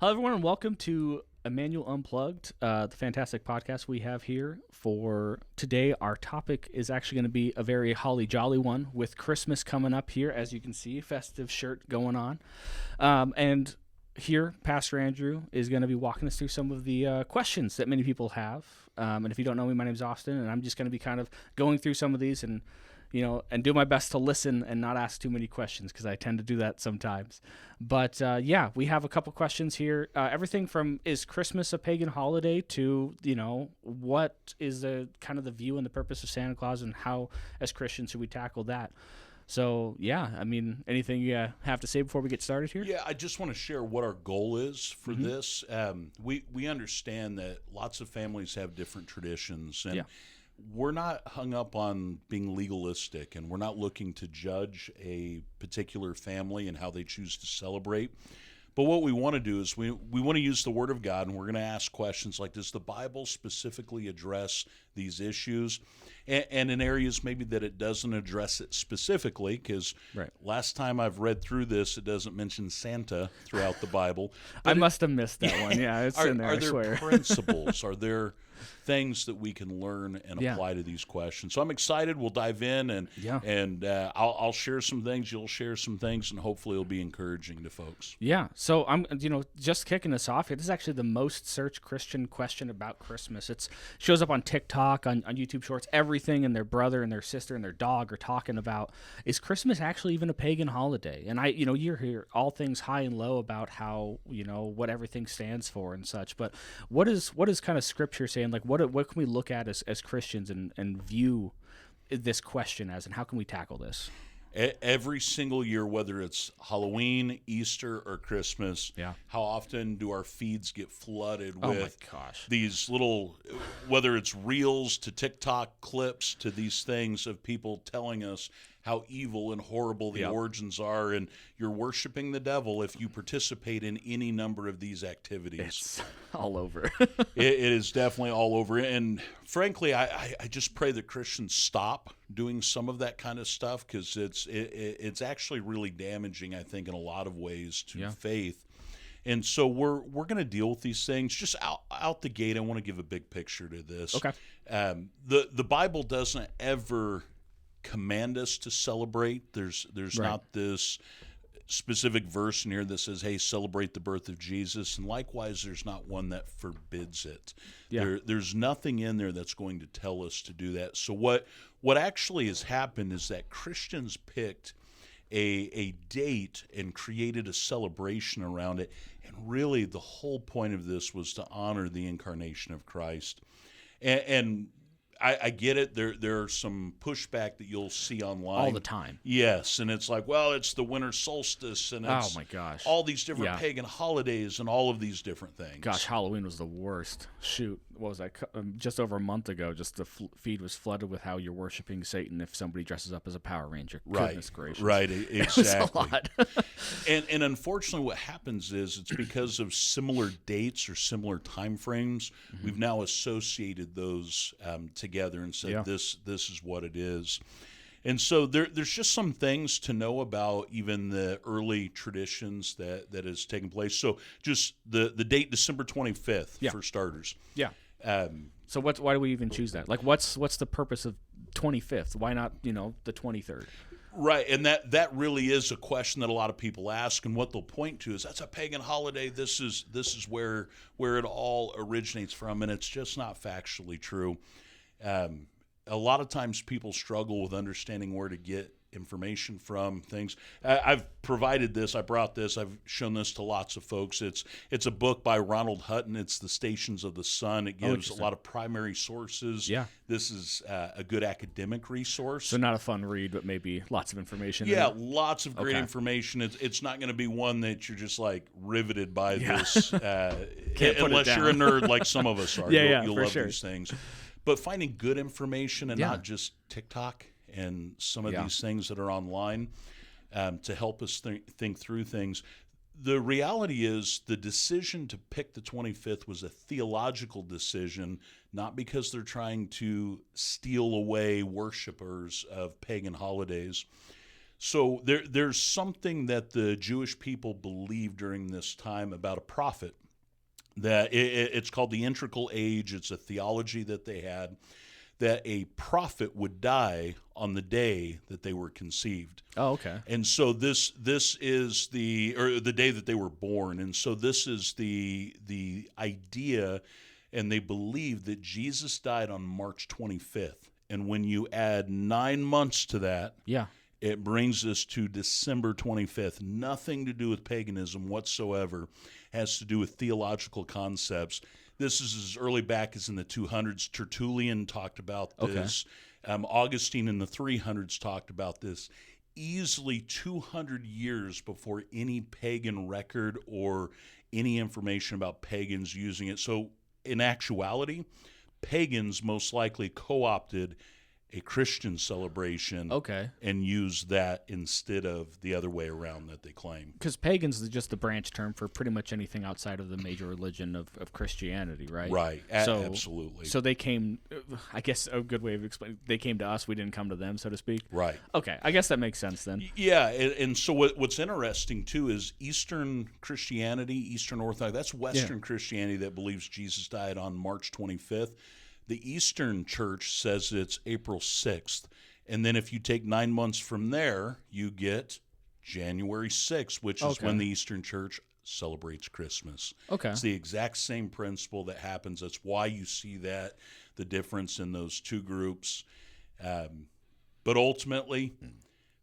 Hello, everyone, and welcome to Emmanuel Unplugged, the fantastic podcast we have here for today. Our topic is actually going to be a very holly jolly one with Christmas coming up here, as you can see, festive shirt going on. And here, Pastor Andrew is going to be walking us through some of the questions that many people have. And if you don't know me, my name's Austin, and I'm just going to be kind of going through some of these and do my best to listen and not ask too many questions because I tend to do that sometimes. But we have a couple questions here. Everything from, is Christmas a pagan holiday, to, what is the kind of the view and the purpose of Santa Claus, and how, as Christians, should we tackle that? So, anything you have to say before we get started here? Yeah, I just want to share what our goal is for this. We understand that lots of families have different traditions, and we're not hung up on being legalistic, and we're not looking to judge a particular family and how they choose to celebrate. But what we want to do is we want to use the Word of God, and we're going to ask questions like, does the Bible specifically address these issues? And in areas maybe that it doesn't address it specifically, because last time I've read through this, it doesn't mention Santa throughout the Bible. I must have missed that one. Yeah, it's in there, Are I swear. there principles? Are there things that we can learn and apply to these questions? So I'm excited. We'll dive in, and I'll share some things. You'll share some things, and hopefully it'll be encouraging to folks. Yeah. So I'm, just kicking this off here. This is actually the most searched Christian question about Christmas. It shows up on TikTok, on YouTube Shorts. Everything, and their brother and their sister and their dog are talking about, is Christmas actually even a pagan holiday? And you hear all things high and low about how, what everything stands for and such. But what is kind of Scripture saying? Like, what can we look at as Christians and view this question as, and how can we tackle this? Every single year, whether it's Halloween, Easter, or Christmas, how often do our feeds get flooded with these little, whether it's reels to TikTok clips to these things of people telling us how evil and horrible the origins are, and you're worshiping the devil if you participate in any number of these activities. It's all over. It is definitely all over. And frankly, I just pray that Christians stop doing some of that kind of stuff, because it's actually really damaging, I think, in a lot of ways to faith. And so we're going to deal with these things. Just out the gate, I want to give a big picture to this. Okay. The Bible doesn't ever command us to celebrate. There's not this specific verse in here that says, hey, celebrate the birth of Jesus. And likewise, there's not one that forbids it. There's nothing in there that's going to tell us to do that. So what actually has happened is that Christians picked a date and created a celebration around it. And really, the whole point of this was to honor the incarnation of Christ. And I get it. There are some pushback that you'll see online all the time. Yes, and it's like, well, it's the winter solstice, and it's all these different pagan holidays and all of these different things. Gosh, Halloween was the worst. Shoot, what was that? Just over a month ago, just the feed was flooded with how you're worshiping Satan if somebody dresses up as a Power Ranger. Goodness gracious. Right, exactly. It was a lot. and unfortunately, what happens is it's because of similar dates or similar time frames. We've now associated those together and said this is what it is. And so there's just some things to know about even the early traditions that has taken place. So just the date, December 25th, for starters. Yeah. So why do we even choose that? Like, what's the purpose of 25th? Why not, the 23rd? Right, and that really is a question that a lot of people ask, and what they'll point to is, that's a pagan holiday. This is where it all originates from, and it's just not factually true. A lot of times people struggle with understanding where to get information from things. I've provided this. I brought this. I've shown this to lots of folks. It's a book by Ronald Hutton. It's The Stations of the Sun. It gives a lot of primary sources. Yeah. This is a good academic resource. So not a fun read, but maybe lots of information. Yeah, lots of great information. It's not going to be one that you're just like riveted by this, unless you're a nerd like some of us are. You'll love these things. But finding good information and not just TikTok and some of these things that are online to help us think through things. The reality is the decision to pick the 25th was a theological decision, not because they're trying to steal away worshipers of pagan holidays. So there's something that the Jewish people believed during this time about a prophet, that it's called the integral age. It's a theology that they had, that a prophet would die on the day that they were conceived. Oh, okay. And so this is the day that they were born. And so this is the idea, and they believe that Jesus died on March 25th. And when you add 9 months to that, yeah, it brings us to December 25th. Nothing to do with paganism whatsoever. Has to do with theological concepts. This is as early back as in the 200s. Tertullian talked about this. Okay. Augustine in the 300s talked about this. Easily 200 years before any pagan record or any information about pagans using it. So in actuality, pagans most likely co-opted a Christian celebration, and use that instead of the other way around that they claim. Because pagans is just the branch term for pretty much anything outside of the major religion of Christianity, right? Right, absolutely. So they came, I guess a good way of explaining, they came to us, we didn't come to them, so to speak. Right. Okay, I guess that makes sense then. Yeah, and so what's interesting too is Eastern Christianity, Eastern Orthodox, that's Western Christianity that believes Jesus died on March 25th. The Eastern Church says it's April 6th. And then if you take 9 months from there, you get January 6th, which is when the Eastern Church celebrates Christmas. Okay. It's the exact same principle that happens. That's why you see that, the difference in those two groups. But ultimately,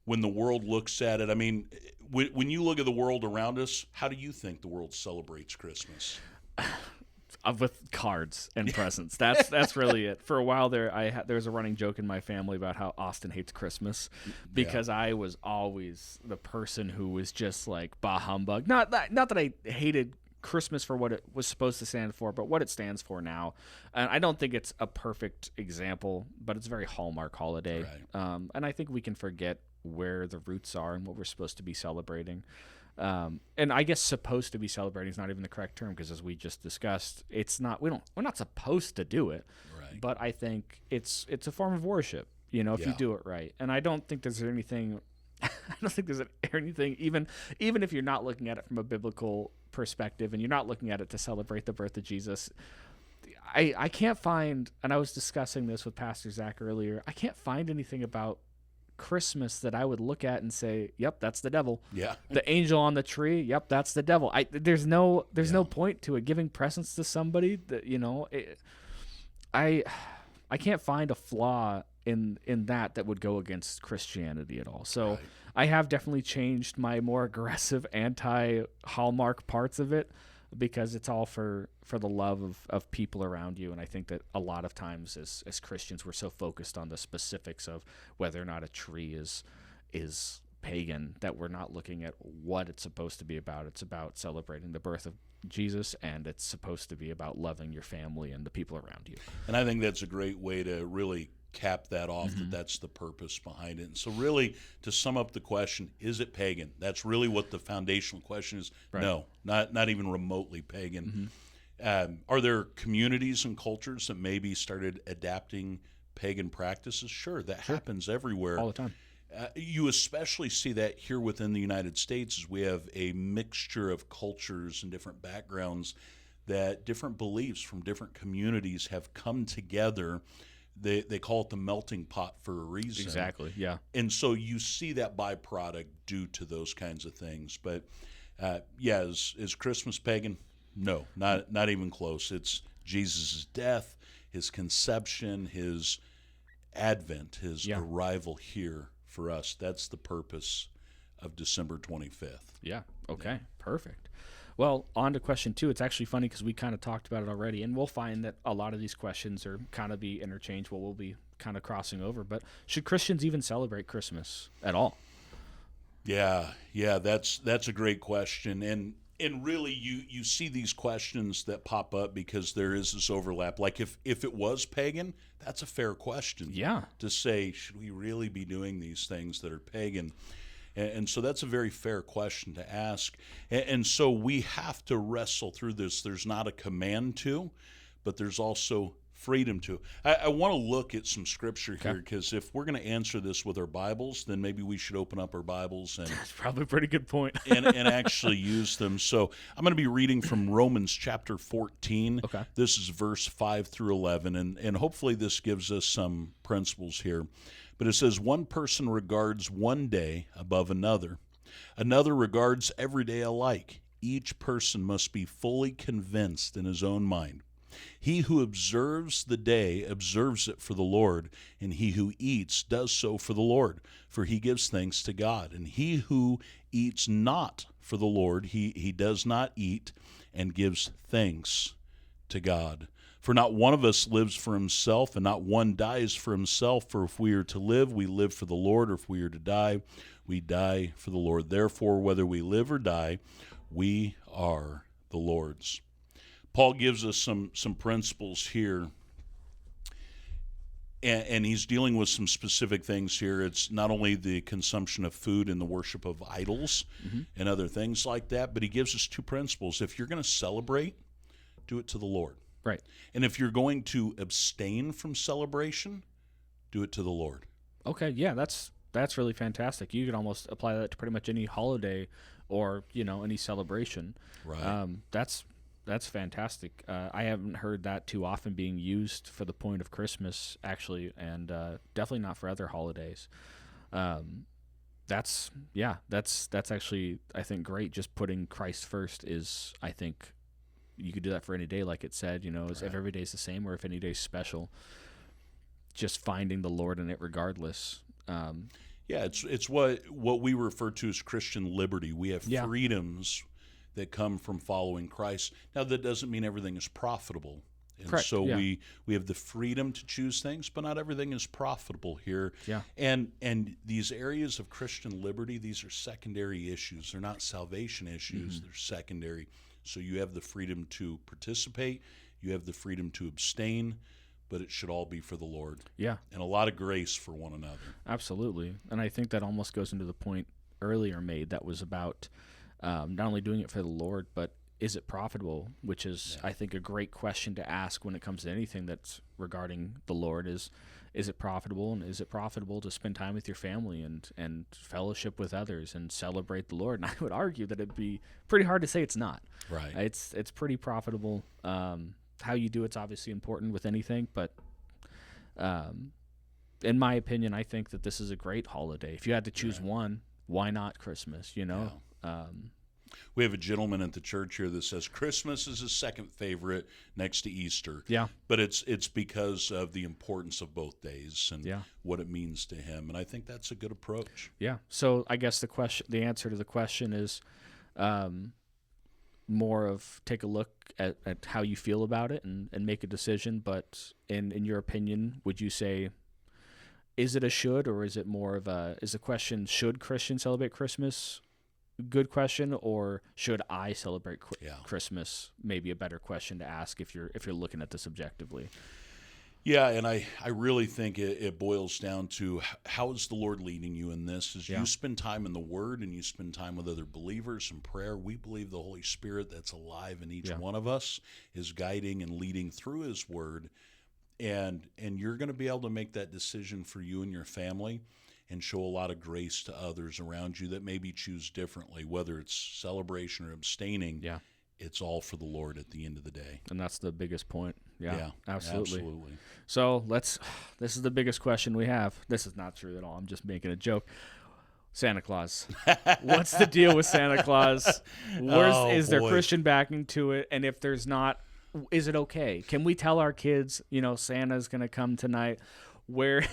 when the world looks at it, I mean, when you look at the world around us, how do you think the world celebrates Christmas? With cards and presents. That's really it. For a while there, there was a running joke in my family about how Austin hates Christmas because I was always the person who was just like bah humbug. Not that I hated Christmas for what it was supposed to stand for, but what it stands for now. And I don't think it's a perfect example, but it's a very Hallmark holiday. Right. And I think we can forget where the roots are and what we're supposed to be celebrating. And I guess supposed to be celebrating is not even the correct term because, as we just discussed, it's not. We're not supposed to do it. Right. But I think it's a form of worship, if you do it right. And I don't think there's anything. I don't think there's anything even if you're not looking at it from a biblical perspective and you're not looking at it to celebrate the birth of Jesus. I can't find, and I was discussing this with Pastor Zach earlier. I can't find anything about Christmas that I would look at and say, "Yep, that's the devil." Yeah. The angel on the tree, "Yep, that's the devil." There's no point to it. Giving presents to somebody that I can't find a flaw in that would go against Christianity at all. So right. I have definitely changed my more aggressive anti-Hallmark parts of it because it's all for the love of people around you. And I think that a lot of times as Christians, we're so focused on the specifics of whether or not a tree is pagan that we're not looking at what it's supposed to be about. It's about celebrating the birth of Jesus, and it's supposed to be about loving your family and the people around you. And I think that's a great way to really cap that off, mm-hmm. that's the purpose behind it. And so really, to sum up the question, is it pagan? That's really what the foundational question is. Right. No, not even remotely pagan. Mm-hmm. Are there communities and cultures that maybe started adapting pagan practices? Sure, that happens everywhere. All the time. You especially see that here within the United States as we have a mixture of cultures and different backgrounds, that different beliefs from different communities have come together. They call it the melting pot for a reason. Exactly, yeah. And so you see that byproduct due to those kinds of things. But is Christmas pagan? No, not even close. It's Jesus' death, his conception, his advent, his arrival here for us. That's the purpose of December 25th. Yeah, okay, perfect. Well, on to question 2. It's actually funny because we kind of talked about it already, and we'll find that a lot of these questions are kind of be interchangeable. We'll be kind of crossing over. But should Christians even celebrate Christmas at all? Yeah, that's a great question. And really, you see these questions that pop up because there is this overlap. Like if it was pagan, that's a fair question. Yeah. To say, should we really be doing these things that are pagan? And so that's a very fair question to ask. And so we have to wrestle through this. There's not a command to, but there's also Freedom to. I want to look at some scripture here, because if we're going to answer this with our Bibles, then maybe we should open up our Bibles and That's probably a pretty good point. and actually use them. So I'm going to be reading from Romans chapter 14. Okay. This is verse 5 through 11, and hopefully this gives us some principles here. But it says, one person regards one day above another. Another regards every day alike. Each person must be fully convinced in his own mind. He who observes the day observes it for the Lord, and he who eats does so for the Lord, for he gives thanks to God. And he who eats not for the Lord, he does not eat, and gives thanks to God. For not one of us lives for himself, and not one dies for himself. For if we are to live, we live for the Lord, or if we are to die, we die for the Lord. Therefore, whether we live or die, we are the Lord's. Paul gives us some principles here, and he's dealing with some specific things here. It's not only the consumption of food and the worship of idols and other things like that, but he gives us two principles. If you're going to celebrate, do it to the Lord. Right. And if you're going to abstain from celebration, do it to the Lord. Okay, yeah, that's really fantastic. You could almost apply that to pretty much any holiday or, any celebration. Right. That's fantastic. I haven't heard that too often being used for the point of Christmas, actually, and definitely not for other holidays. That's actually, I think, great. Just putting Christ first is, I think, you could do that for any day, like it said, if every day's the same or if any day's special. Just finding the Lord in it regardless. It's what we refer to as Christian liberty. We have freedoms that come from following Christ. Now, that doesn't mean everything is profitable. And Correct. so we have the freedom to choose things, but not everything is profitable here. Yeah. And these areas of Christian liberty, these are secondary issues. They're not salvation issues. They're secondary. So you have the freedom to participate. You have the freedom to abstain, but it should all be for the Lord. Yeah. And a lot of grace for one another. Absolutely. And I think that almost goes into the point earlier made that was about not only doing it for the Lord, but is it profitable? Which is, I think, a great question to ask when it comes to anything that's regarding the Lord is it profitable? And is it profitable to spend time with your family and fellowship with others and celebrate the Lord? And I would argue that it'd be pretty hard to say it's not. Right. It's pretty profitable. How you do it's obviously important with anything, but in my opinion, I think that this is a great holiday. If you had to choose one, why not Christmas? Yeah. We have a gentleman at the church here that says Christmas is his second favorite next to Easter. Yeah. But it's because of the importance of both days and Yeah. what it means to him. And I think that's a good approach. Yeah. So I guess the answer to the question is more of take a look at how you feel about it and make a decision. But in your opinion, would you say, is it a should, or is it more of is the question, should Christians celebrate Christmas? Good question, or should I celebrate Christmas? Maybe a better question to ask if you're looking at this objectively. Yeah, and I really think it boils down to how is the Lord leading you in this? As you spend time in the Word and you spend time with other believers in prayer, we believe the Holy Spirit that's alive in each one of us is guiding and leading through His Word, and you're going to be able to make that decision for you and your family and show a lot of grace to others around you that maybe choose differently, whether it's celebration or abstaining. Yeah. It's all for the Lord at the end of the day. And that's the biggest point. Yeah, absolutely. Absolutely. So this is the biggest question we have. This is not true at all. I'm just making a joke. Santa Claus. What's the deal with Santa Claus? Is there Christian backing to it? And if there's not, is it okay? Can we tell our kids, Santa's going to come tonight? Where's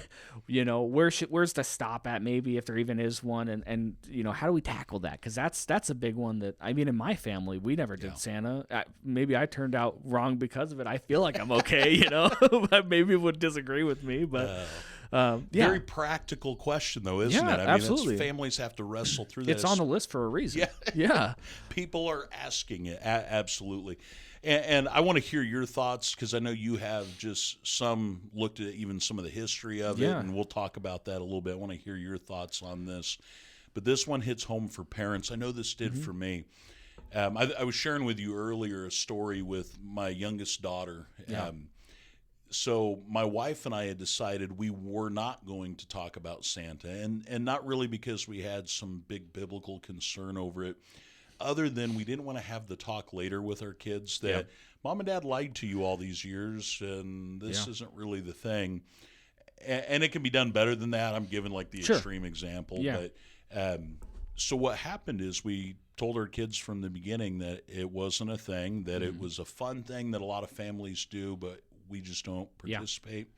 the stop at, maybe, if there even is one, and how do we tackle that? Because that's a big one that, in my family we never did Santa. Maybe I turned out wrong because of it. I feel like I'm okay, but maybe would disagree with me. But very practical question, though, isn't it? Absolutely. Families have to wrestle through that. It's on the list for a reason. Yeah. People are asking it. Absolutely. And I want to hear your thoughts, because I know you have just looked at even some of the history of it, and we'll talk about that a little bit. I want to hear your thoughts on this. But this one hits home for parents. I know this did for me. I was sharing with you earlier a story with my youngest daughter. so my wife and I had decided we were not going to talk about Santa, and not really because we had some big biblical concern over it, other than we didn't want to have the talk later with our kids that mom and dad lied to you all these years, and this isn't really the thing. And it can be done better than that. I'm giving like the extreme example, but so what happened is we told our kids from the beginning that it wasn't a thing, that it was a fun thing that a lot of families do, but we just don't participate.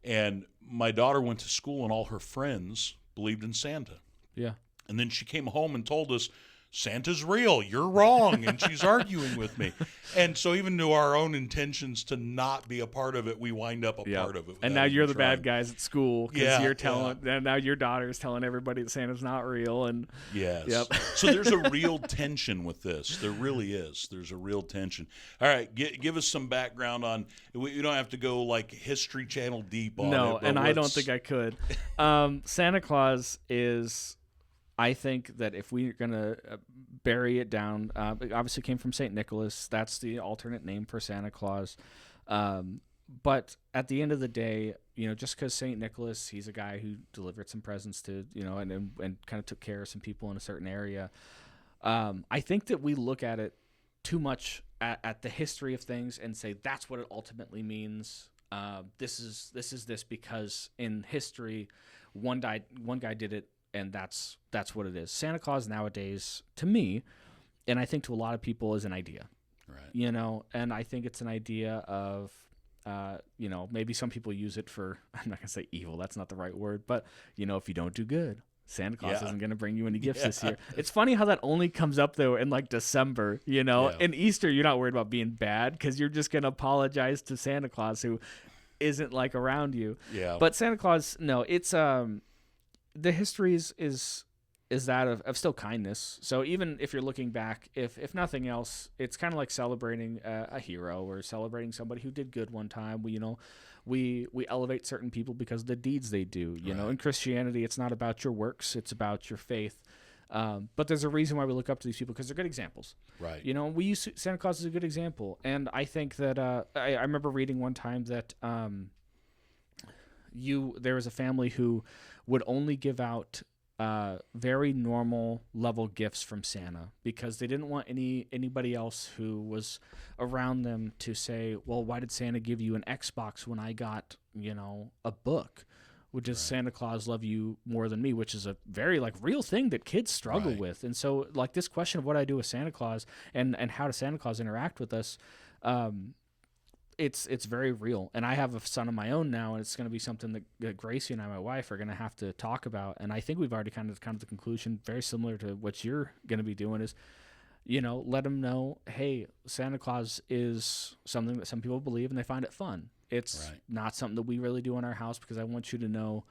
And my daughter went to school and all her friends believed in Santa. Yeah. And then she came home and told us, Santa's real, you're wrong, and she's arguing with me. And so even to our own intentions to not be a part of it, we wind up a part of it. And now you're the bad guys at school because you're telling, and now your daughter's telling everybody that Santa's not real. And so there's a real tension with this. There really is. There's a real tension. All right, give us some background on, you don't have to go like History Channel deep on it. No, and I don't think I could. Santa Claus is... I think that if we're going to bury it down, it obviously came from St. Nicholas. That's the alternate name for Santa Claus. But at the end of the day, just because St. Nicholas, he's a guy who delivered some presents to, and kind of took care of some people in a certain area. I think that we look at it too much at the history of things and say that's what it ultimately means. This is because in history, one guy did it. And that's what it is. Santa Claus nowadays, to me, and I think to a lot of people, is an idea. Right. And I think it's an idea of, maybe some people use it for, I'm not going to say evil, that's not the right word, but, if you don't do good, Santa Claus isn't going to bring you any gifts this year. It's funny how that only comes up, though, in like December, In Easter, you're not worried about being bad because you're just going to apologize to Santa Claus who isn't like around you. Yeah. But Santa Claus, no, it's... the history is that of still kindness. So even if you're looking back, if nothing else, it's kind of like celebrating a hero or celebrating somebody who did good one time. We elevate certain people because of the deeds they do. In Christianity, it's not about your works; it's about your faith. But there's a reason why we look up to these people because they're good examples. Right. We use Santa Claus as a good example, and I think that I remember reading one time that there was a family who would only give out very normal level gifts from Santa because they didn't want anybody else who was around them to say, well, why did Santa give you an Xbox when I got, a book? Does Santa Claus love you more than me? Which is a very real thing that kids struggle with. And so this question of what I do with Santa Claus and how does Santa Claus interact with us, it's very real. And I have a son of my own now, and it's going to be something that Gracie and I, my wife, are going to have to talk about. And I think we've already kind of come to the conclusion, very similar to what you're going to be doing, is, let them know, hey, Santa Claus is something that some people believe and they find it fun. It's not something that we really do in our house because I want you to know,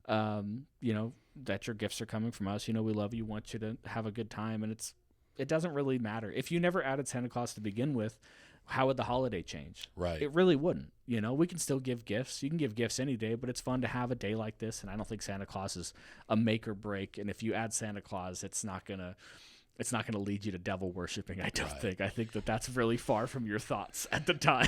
that your gifts are coming from us. We love you, want you to have a good time. And it doesn't really matter. If you never added Santa Claus to begin with, how would the holiday change? Right. It really wouldn't. We can still give gifts. You can give gifts any day, but it's fun to have a day like this. And I don't think Santa Claus is a make or break. And if you add Santa Claus, it's not gonna lead you to devil worshiping. I don't think. I think that's really far from your thoughts at the time.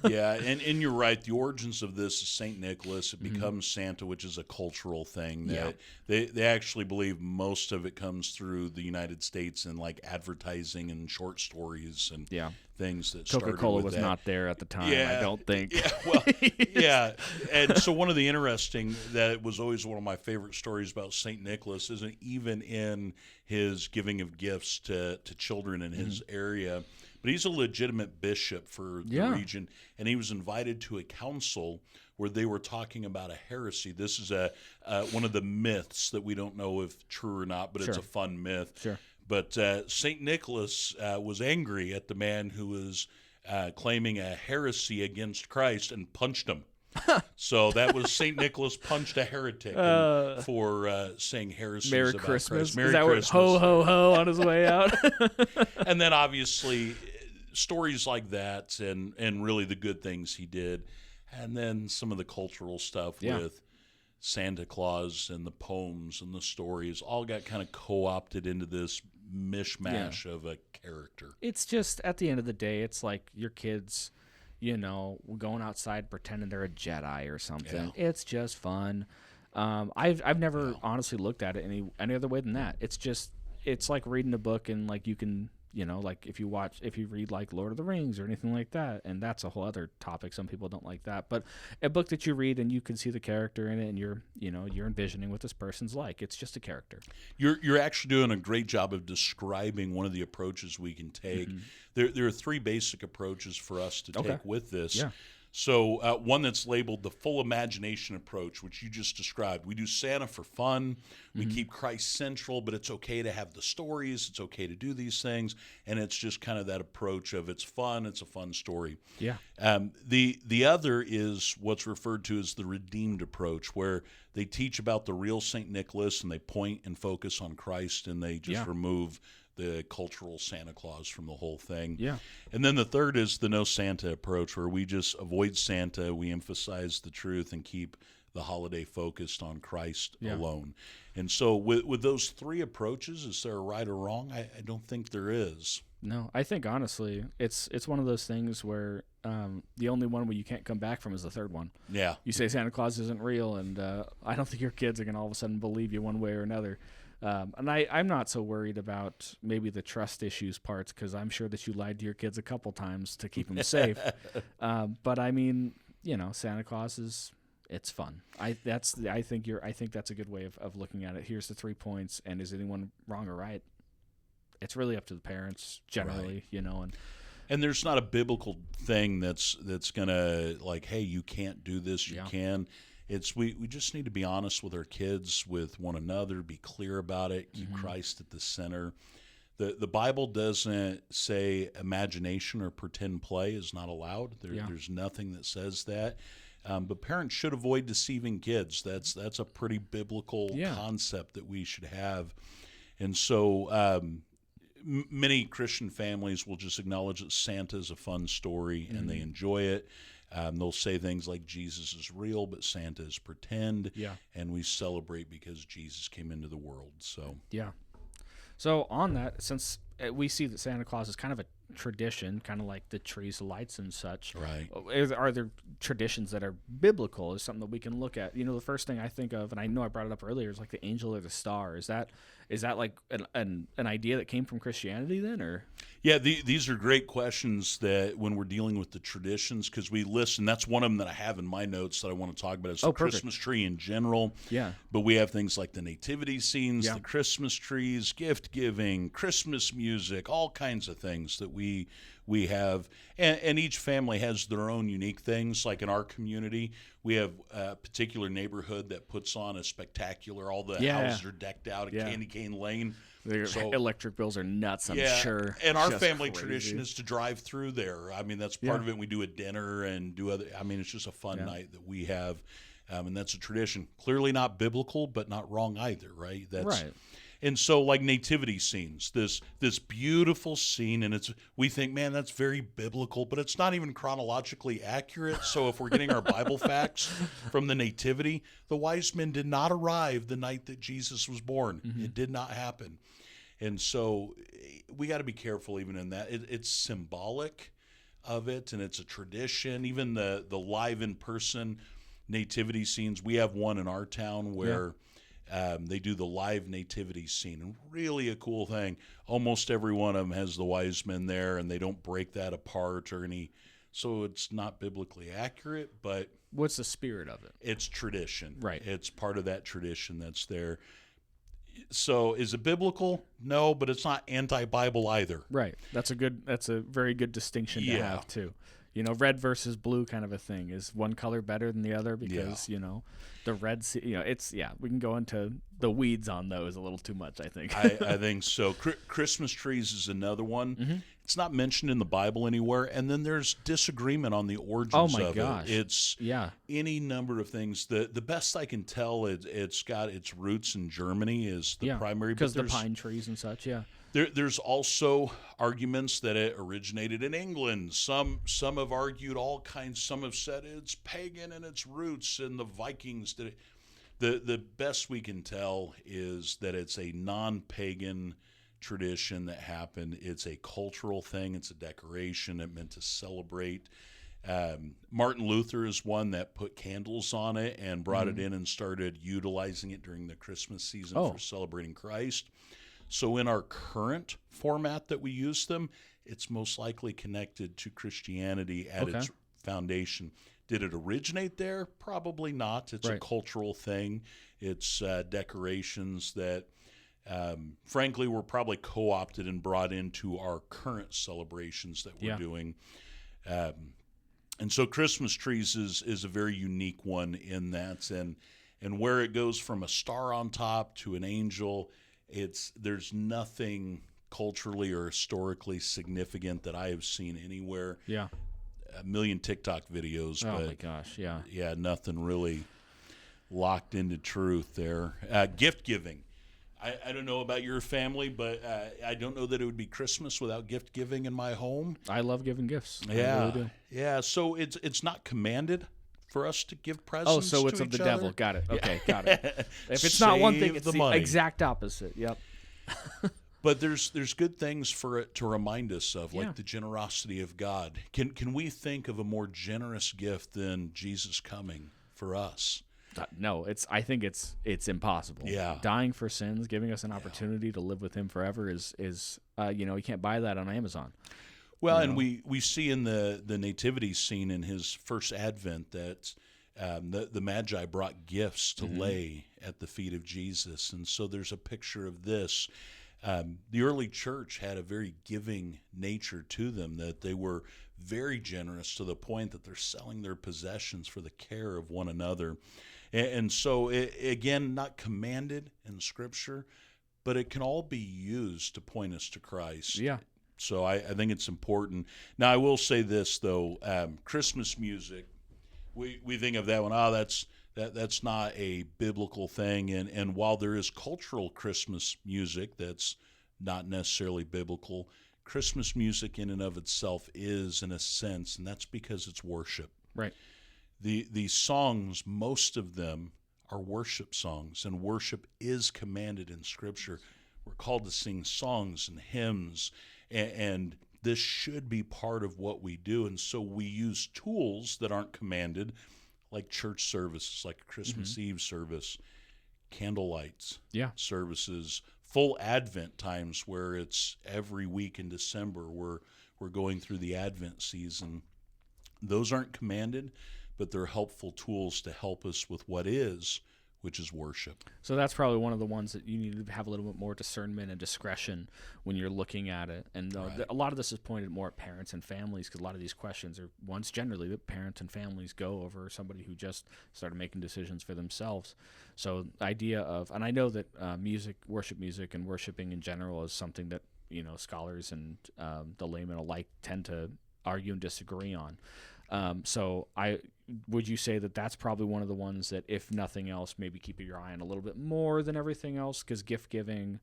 Yeah, and you're right. The origins of this is St. Nicholas. It becomes Santa, which is a cultural thing. That they actually believe most of it comes through the United States and advertising and short stories and things that Coca-Cola was not there at the time, I don't think. Yeah, well, yeah. And so one of the interesting, that was always one of my favorite stories about St. Nicholas, isn't even in his giving of gifts to children in his area, but he's a legitimate bishop for the region, and he was invited to a council where they were talking about a heresy. This is one of the myths that we don't know if true or not, but it's a fun myth. Sure. But St. Nicholas was angry at the man who was claiming a heresy against Christ and punched him. So that was St. Nicholas punched a heretic for saying heresies Merry about Christmas. Christ. Merry Is that Christmas. What, ho, ho, ho on his way out? And then obviously stories like that and really the good things he did. And then some of the cultural stuff with Santa Claus and the poems and the stories all got kind of co-opted into this mishmash of a character. It's just, at the end of the day, it's like your kids, going outside pretending they're a Jedi or something. Yeah. It's just fun. I've never honestly looked at it any other way than that. It's like reading a book, and like you can, like if you read like Lord of the Rings or anything like that, and that's a whole other topic. Some people don't like that, but a book that you read and you can see the character in it, and you're envisioning what this person's like. It's just a character. You're actually doing a great job of describing one of the approaches we can take. There are three basic approaches for us to take with this. Yeah. So one that's labeled the full imagination approach, which you just described. We do Santa for fun. We keep Christ central, but it's okay to have the stories. It's okay to do these things. And it's just kind of that approach of it's fun. It's a fun story. Yeah. The other is what's referred to as the redeemed approach, where they teach about the real St. Nicholas and they point and focus on Christ, and they just remove the cultural Santa Claus from the whole thing. Yeah. And then the third is the no Santa approach, where we just avoid Santa, we emphasize the truth, and keep the holiday focused on Christ alone. And so with those three approaches, is there a right or wrong? I don't think there is. No, I think honestly, it's one of those things where the only one where you can't come back from is the third one. Yeah. You say Santa Claus isn't real, and I don't think your kids are going to all of a sudden believe you one way or another. And I'm not so worried about maybe the trust issues parts, because I'm sure that you lied to your kids a couple times to keep them safe. But I mean, Santa Claus it's fun. I think that's a good way of looking at it. Here's the 3 points, and is anyone wrong or right? It's really up to the parents generally, And there's not a biblical thing that's gonna like, hey, you can't do this, you can. It's we just need to be honest with our kids, with one another, be clear about it, keep Christ at the center. The Bible doesn't say imagination or pretend play is not allowed. There's nothing that says that. But parents should avoid deceiving kids. That's a pretty biblical concept that we should have. And so many Christian families will just acknowledge that Santa is a fun story and they enjoy it. They'll say things like Jesus is real, but Santa is pretend. Yeah. And we celebrate because Jesus came into the world. So So on that, since we see that Santa Claus is kind of a tradition, kind of like the trees, the lights, and such. Right. Are there traditions that are biblical? Is something that we can look at? The first thing I think of, and I know I brought it up earlier, is like the angel or the star. Is that like an idea that came from Christianity then, or? Yeah, these are great questions that when we're dealing with the traditions, because we listen. That's one of them that I have in my notes that I want to talk about. It's the Christmas tree in general. Yeah. But we have things like the nativity scenes, the Christmas trees, gift giving, Christmas music, all kinds of things that we have. And each family has their own unique things. Like in our community, we have a particular neighborhood that puts on a spectacular, all the houses are decked out at Candy Cane Lane. So, electric bills are nuts, I'm sure. And our family tradition is to drive through there. I mean, that's part of it. We do a dinner and do other. I mean, it's just a fun night that we have, and that's a tradition. Clearly not biblical, but not wrong either, right? That's right. And so, like nativity scenes, this beautiful scene, and we think, man, that's very biblical, but it's not even chronologically accurate. So, if we're getting our Bible facts from the nativity, the wise men did not arrive the night that Jesus was born. It did not happen. And so we got to be careful even in that. It's symbolic of it, and it's a tradition. Even the live in-person nativity scenes, we have one in our town where they do the live nativity scene. And really a cool thing. Almost every one of them has the wise men there, and they don't break that apart or any. So it's not biblically accurate, but... What's the spirit of it? It's tradition. Right. It's part of that tradition that's there. So is it biblical? No, but it's not anti-Bible either. Right. That's a very good distinction to have too. Red versus blue kind of a thing. Is one color better than the other? Because, the red, we can go into the weeds on those a little too much, I think. I think so. Christmas trees is another one. It's not mentioned in the Bible anywhere. And then there's disagreement on the origins of it. It's any number of things. The best I can tell, it's got its roots in Germany is the primary. Because the pine trees and such, There's also arguments that it originated in England. Some have argued all kinds. Some have said it's pagan in its roots, and the Vikings did it. The best we can tell is that it's a non-pagan tradition that happened. It's a cultural thing. It's a decoration. It meant to celebrate. Martin Luther is one that put candles on it and brought it in and started utilizing it during the Christmas season for celebrating Christ. So in our current format that we use them, it's most likely connected to Christianity at its foundation. Did it originate there? Probably not. It's a cultural thing. It's decorations that, frankly, were probably co-opted and brought into our current celebrations that we're doing. And so Christmas trees is a very unique one in that. And where it goes from a star on top to an angel, there's nothing culturally or historically significant that I have seen anywhere. Yeah. A million TikTok videos. Oh, my gosh, yeah. Yeah, nothing really locked into truth there. Gift giving. I don't know about your family, but I don't know that it would be Christmas without gift giving in my home. I love giving gifts. Yeah. I really do. Yeah, so it's not commanded for us to give presents. Oh, so it's to of the each other. devil. Got it. Okay, got it. If it's not one thing, Save it's the the money. exact opposite. Yep. But there's good things for it to remind us of, like the generosity of God. Can we think of a more generous gift than Jesus coming for us? No, I think it's impossible. Yeah. Dying for sins, giving us an opportunity to live with him forever is you can't buy that on Amazon. Well, and we see in the nativity scene in his first advent that the Magi brought gifts to lay at the feet of Jesus. And so there's a picture of this. The early church had a very giving nature to them, that they were very generous to the point that they're selling their possessions for the care of one another. And so, again, not commanded in Scripture, but it can all be used to point us to Christ. Yeah. So I think it's important. Now, I will say this, though. Christmas music, we think of that one, that's not a biblical thing. And while there is cultural Christmas music that's not necessarily biblical, Christmas music in and of itself is, in a sense, and that's because it's worship. Right. These songs, most of them are worship songs, and worship is commanded in Scripture. We're called to sing songs and hymns, and this should be part of what we do. And so we use tools that aren't commanded, like church services, like a Christmas Eve service, candlelights services, full Advent times where it's every week in December we're going through the Advent season. Those aren't commanded, but they're helpful tools to help us with what is, which is worship. So that's probably one of the ones that you need to have a little bit more discernment and discretion when you're looking at it. And a lot of this is pointed more at parents and families, because a lot of these questions are ones generally that parents and families go over somebody who just started making decisions for themselves. So the idea of, and I know that worship music and worshiping in general is something that, scholars and the laymen alike tend to argue and disagree on. So would you say that that's probably one of the ones that, if nothing else, maybe keep your eye on a little bit more than everything else? Because gift giving,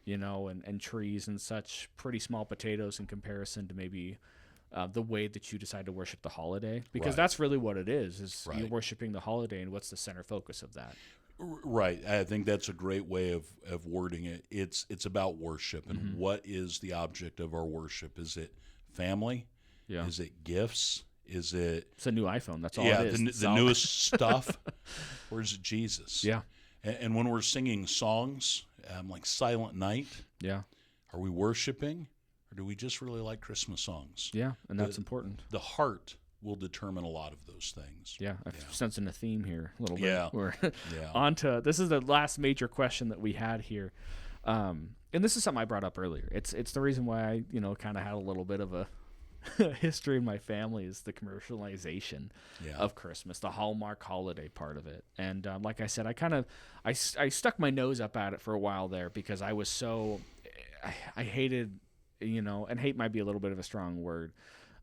and trees and such, pretty small potatoes in comparison to maybe the way that you decide to worship the holiday. Because that's really what it is you're worshiping the holiday, and what's the center focus of that? Right. I think that's a great way of wording it. It's about worship, and what is the object of our worship? Is it family? Yeah. Is it gifts? Is it? It's a new iPhone. That's all it is. The newest stuff. Or is it Jesus? Yeah. And when we're singing songs like Silent Night, are we worshiping, or do we just really like Christmas songs? Yeah, and that's important. The heart will determine a lot of those things. Yeah, I'm sensing a theme here a little bit. Yeah. We're on to, this is the last major question that we had here. And this is something I brought up earlier. It's the reason why I, kind of had a little bit of a history in my family, is the commercialization of Christmas, the Hallmark holiday part of it. And like I said, I stuck my nose up at it for a while there, because I was I hated, and hate might be a little bit of a strong word.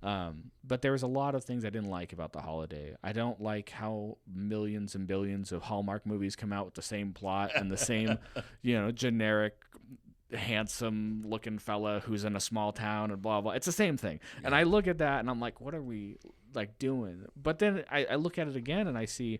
But there was a lot of things I didn't like about the holiday. I don't like how millions and billions of Hallmark movies come out with the same plot and the same, generic, handsome looking fella who's in a small town and blah blah. It's the same thing. And I look at that and I'm like, what are we doing? But then I look at it again and I see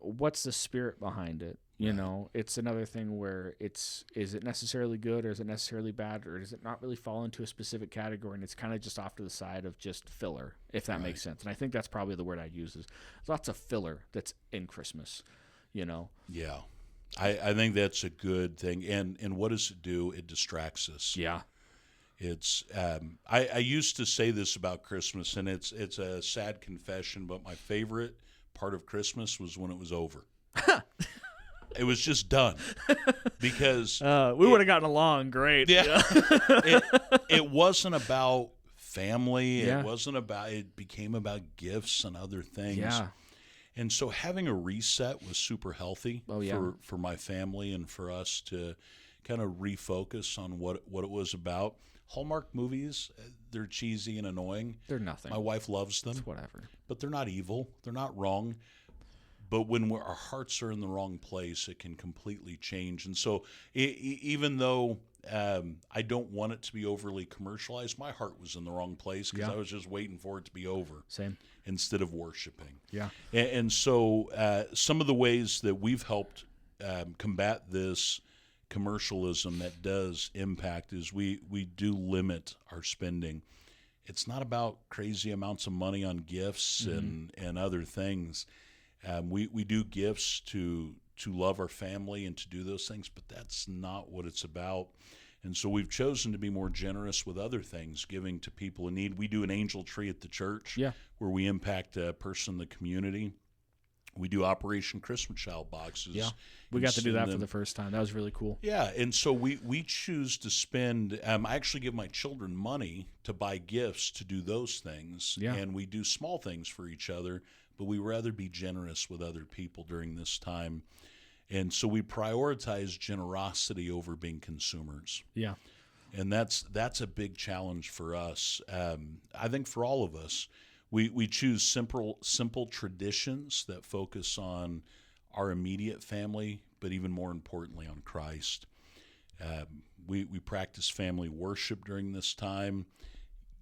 what's the spirit behind it? You know, it's another thing where is it necessarily good or is it necessarily bad, or does it not really fall into a specific category and it's kind of just off to the side of just filler, if that makes sense. And I think that's probably the word I'd use is lots of filler that's in Christmas, you know? Yeah. I think that's a good thing. And what does it do? It distracts us. Yeah. It's I used to say this about Christmas, and it's a sad confession, but my favorite part of Christmas was when it was over. It was just done because we would have gotten along great. Yeah, it wasn't about family. Yeah. It became about gifts and other things. Yeah. And so having a reset was super healthy for my family and for us to kind of refocus on what it was about. Hallmark movies, they're cheesy and annoying. They're nothing. My wife loves them. It's whatever. But they're not evil. They're not wrong. But when our hearts are in the wrong place, it can completely change. And so even though I don't want it to be overly commercialized, my heart was in the wrong place because I was just waiting for it to be over. Same. Instead of worshiping. Yeah. And so some of the ways that we've helped combat this commercialism that does impact is we do limit our spending. It's not about crazy amounts of money on gifts and other things. We do gifts to love our family and to do those things, but that's not what it's about. And so we've chosen to be more generous with other things, giving to people in need. We do an angel tree at the church where we impact a person in the community. We do Operation Christmas Child boxes. Yeah, we got to do that for the first time. That was really cool. Yeah, and so we choose to spend I actually give my children money to buy gifts to do those things. Yeah. And we do small things for each other, but we rather be generous with other people during this time. And so we prioritize generosity over being consumers. Yeah. And that's a big challenge for us. I think for all of us, we choose simple traditions that focus on our immediate family, but even more importantly on Christ. We practice family worship during this time,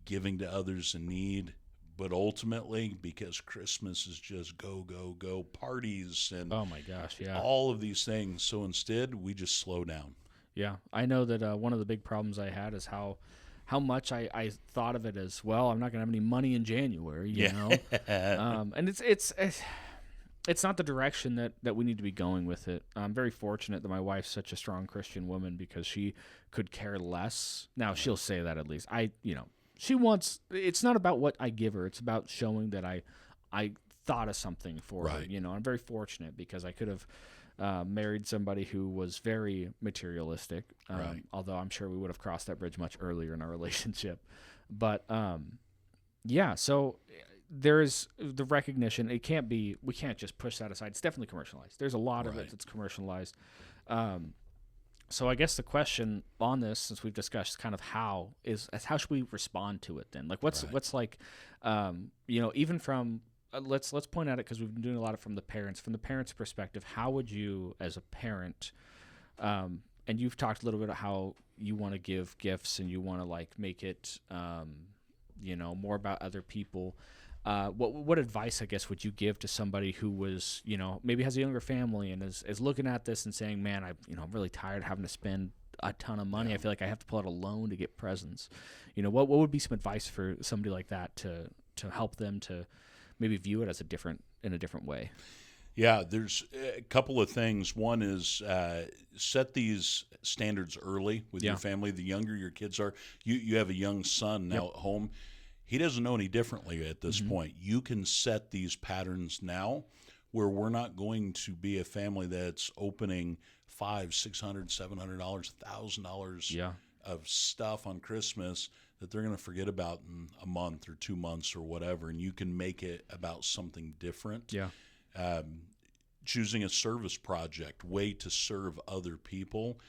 giving to others in need. But ultimately, because Christmas is just go, go, go, parties and oh my gosh, yeah, all of these things. So instead, we just slow down. Yeah, I know that one of the big problems I had is how much I thought of it as, well, I'm not going to have any money in January, you know? And it's not the direction that we need to be going with it. I'm very fortunate that my wife's such a strong Christian woman because she could care less. Now, she'll say that at least. She wants, it's not about what I give her. It's about showing that I thought of something for her. You know, I'm very fortunate because I could have married somebody who was very materialistic, although I'm sure we would have crossed that bridge much earlier in our relationship. But, so there's the recognition. We can't just push that aside. It's definitely commercialized. There's a lot of it that's commercialized. So I guess the question on this, since we've discussed kind of how should we respond to it then? Like what's like, even from let's point at it because we've been doing a lot of from the parents' perspective. How would you, as a parent, and you've talked a little bit about how you want to give gifts and you want to like make it, more about other people. What advice, I guess, would you give to somebody who was, maybe has a younger family and is looking at this and saying, man, I'm really tired of having to spend a ton of money. I feel like I have to pull out a loan to get presents. What would be some advice for somebody like that to help them to maybe view it as in a different way? Yeah, there's a couple of things. One is set these standards early with your family. The younger your kids are, you have a young son now at home. He doesn't know any differently at this point. You can set these patterns now where we're not going to be a family that's opening $500, $600, $700, $1,000 of stuff on Christmas that they're going to forget about in a month or 2 months or whatever, and you can make it about something different. Yeah. Choosing a service project, way to serve other people.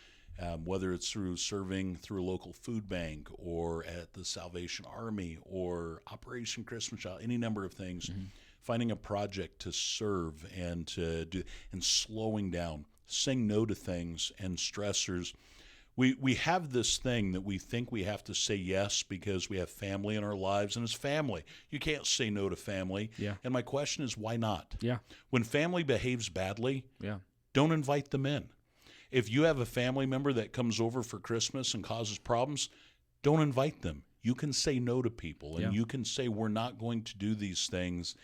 Whether it's through serving through a local food bank or at the Salvation Army or Operation Christmas Child, any number of things, finding a project to serve and to do, and slowing down, saying no to things and stressors. we have this thing that we think we have to say yes because we have family in our lives, and it's family. You can't say no to family. Yeah. And my question is, why not? Yeah. When family behaves badly, Yeah. don't invite them in. If you have a family member that comes over for Christmas and causes problems, don't invite them. You can say no to people, and you can say, we're not going to do these things.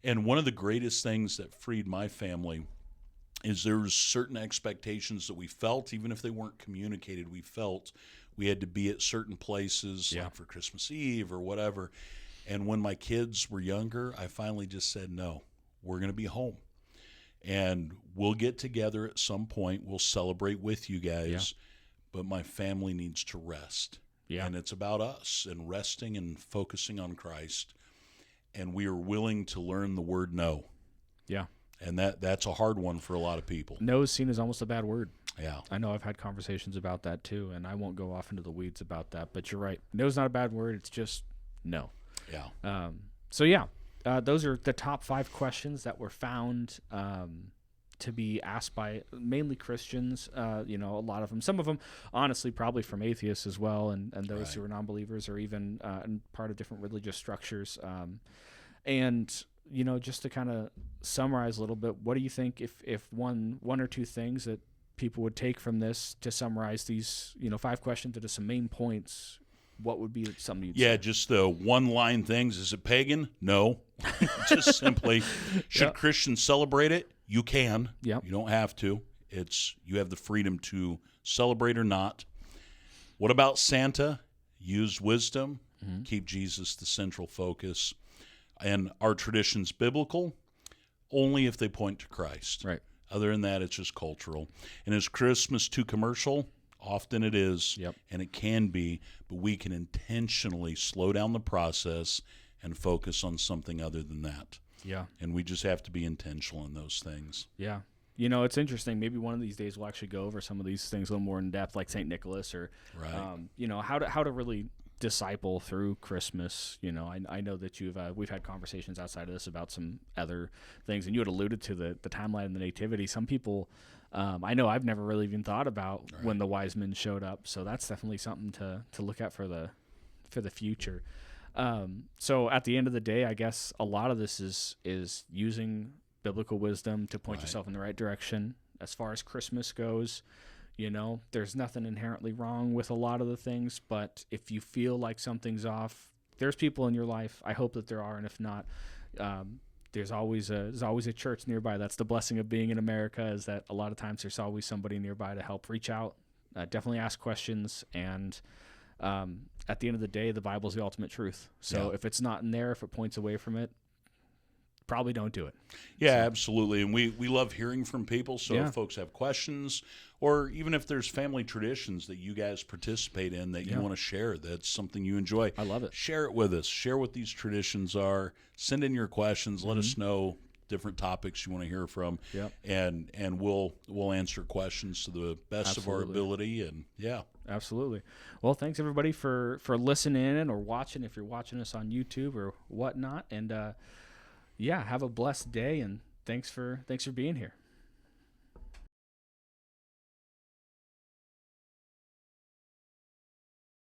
And one of the greatest things that freed my family is there was certain expectations that we felt, even if they weren't communicated, we felt we had to be at certain places, like for Christmas Eve or whatever. And when my kids were younger, I finally just said, no, we're going to be home. And we'll get together at some point. We'll celebrate with you guys, but my family needs to rest. Yeah. And it's about us and resting and focusing on Christ. And we are willing to learn the word no. Yeah. And that's a hard one for a lot of people. No is seen as almost a bad word. Yeah. I know I've had conversations about that too, and I won't go off into the weeds about that, but you're right. No is not a bad word. It's just no. Yeah. Those are the top 5 questions that were found to be asked by mainly Christians, a lot of them. Some of them, honestly, probably from atheists as well, and those who are non-believers or even part of different religious structures. Just to kind of summarize a little bit, what do you think if one or two things that people would take from this to summarize these, 5 questions into some main points, what would be something you'd say? Just the one-line things. Is it pagan? No. Just simply, should Christians celebrate it? You can. Yep. You don't have to. You have the freedom to celebrate or not. What about Santa? Use wisdom. Mm-hmm. Keep Jesus the central focus. And are traditions biblical? Only if they point to Christ. Right. Other than that, it's just cultural. And is Christmas too commercial? Often it is, and it can be, but we can intentionally slow down the process and focus on something other than that. Yeah. And we just have to be intentional in those things. Yeah. It's interesting. Maybe one of these days we'll actually go over some of these things a little more in depth, like St. Nicholas or, how to really disciple through Christmas. I know that we've had conversations outside of this about some other things, and you had alluded to the timeline and the nativity. Some people, I know I've never really even thought about when the wise men showed up, so that's definitely something to look at for the future. So at the end of the day, I guess a lot of this is using biblical wisdom to point yourself in the right direction. As far as Christmas goes, there's nothing inherently wrong with a lot of the things, but if you feel like something's off, there's people in your life. I hope that there are, and if not, there's always a church nearby. That's the blessing of being in America, is that a lot of times there's always somebody nearby to help. Reach out, definitely ask questions, and at the end of the day, the Bible's the ultimate truth. So if it's not in there, if it points away from it, probably don't do it. Yeah, absolutely. And we love hearing from people. So if folks have questions, or even if there's family traditions that you guys participate in that you want to share, that's something you enjoy. I love it. Share it with us. Share what these traditions are. Send in your questions. Let us know different topics you want to hear from. Yep. And we'll answer questions to the best of our ability. And absolutely. Well, thanks everybody for listening in or watching, if you're watching us on YouTube or whatnot. And have a blessed day, and thanks for being here.